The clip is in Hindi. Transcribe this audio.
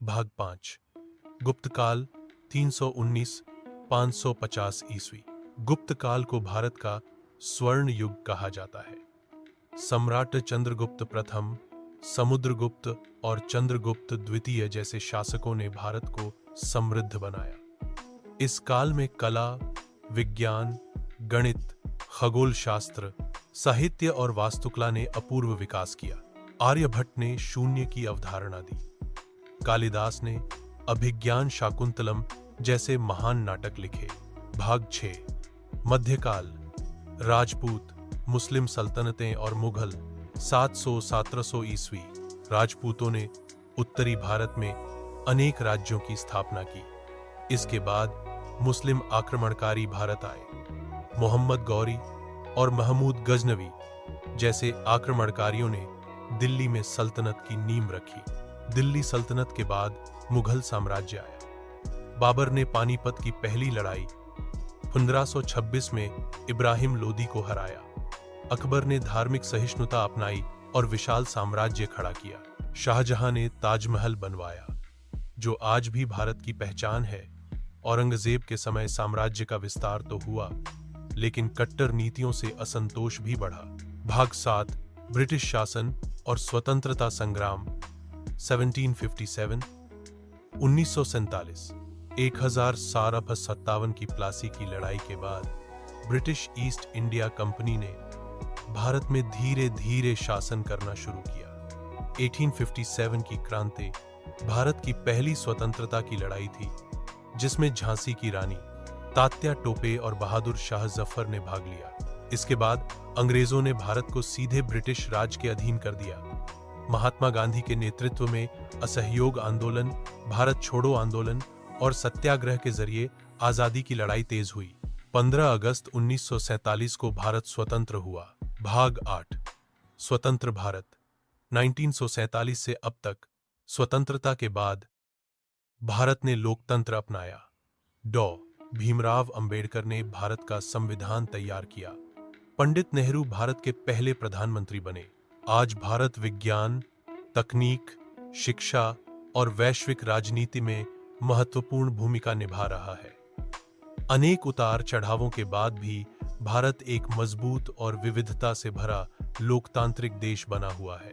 भाग 5 गुप्त काल 319 550 ईस्वी। गुप्त काल को भारत का स्वर्ण युग कहा जाता है। सम्राट चंद्रगुप्त प्रथम, समुद्रगुप्त और चंद्रगुप्त द्वितीय जैसे शासकों ने भारत को समृद्ध बनाया। इस काल में कला, विज्ञान, गणित, खगोल शास्त्र, साहित्य और वास्तुकला ने अपूर्व विकास किया। आर्यभट्ट ने शून्य की अवधारणा दी। कालिदास ने अभिज्ञान शाकुंतलम जैसे महान नाटक लिखे। भाग 6 मध्यकाल, राजपूत, मुस्लिम सल्तनतें और मुगल 700-1700 ईस्वी। राजपूतों ने उत्तरी भारत में अनेक राज्यों की स्थापना की। इसके बाद मुस्लिम आक्रमणकारी भारत आए। मोहम्मद गौरी और महमूद गजनवी जैसे आक्रमणकारियों ने दिल्ली में सल्तनत की नींव रखी। दिल्ली सल्तनत के बाद मुगल साम्राज्य आया। बाबर ने पानीपत की पहली लड़ाई 1526 में इब्राहिम लोदी को हराया। अकबर ने धार्मिक सहिष्णुता अपनाई और विशाल साम्राज्य खड़ा किया। शाहजहां ने ताजमहल बनवाया, जो आज भी भारत की पहचान है। औरंगजेब के समय साम्राज्य का विस्तार तो हुआ, लेकिन कट्टर नीतियों से असंतोष भी बढ़ा। भाग 7 ब्रिटिश शासन और स्वतंत्रता संग्राम 1757 1947। 1757 की प्लासी की लड़ाई के बाद ब्रिटिश ईस्ट इंडिया कंपनी ने भारत में धीरे धीरे शासन करना शुरू किया। 1857 की क्रांति भारत की पहली स्वतंत्रता की लड़ाई थी, जिसमें झांसी की रानी तात्या टोपे और बहादुर शाह जफर ने भाग लिया। इसके बाद अंग्रेजों ने भारत को सीधे ब्रिटिश राज के अधीन कर दिया। महात्मा गांधी के नेतृत्व में असहयोग आंदोलन, भारत छोड़ो आंदोलन और सत्याग्रह के जरिए आजादी की लड़ाई तेज हुई। 15 अगस्त 1947 को भारत स्वतंत्र हुआ। भाग 8 स्वतंत्र भारत 1947 से अब तक। स्वतंत्रता के बाद भारत ने लोकतंत्र अपनाया। डॉ. भीमराव अंबेडकर ने भारत का संविधान तैयार किया। पंडित नेहरू भारत के पहले प्रधानमंत्री बने। आज भारत विज्ञान, तकनीक, शिक्षा और वैश्विक राजनीति में महत्वपूर्ण भूमिका निभा रहा है। अनेक उतार चढ़ावों के बाद भी भारत एक मजबूत और विविधता से भरा लोकतांत्रिक देश बना हुआ है।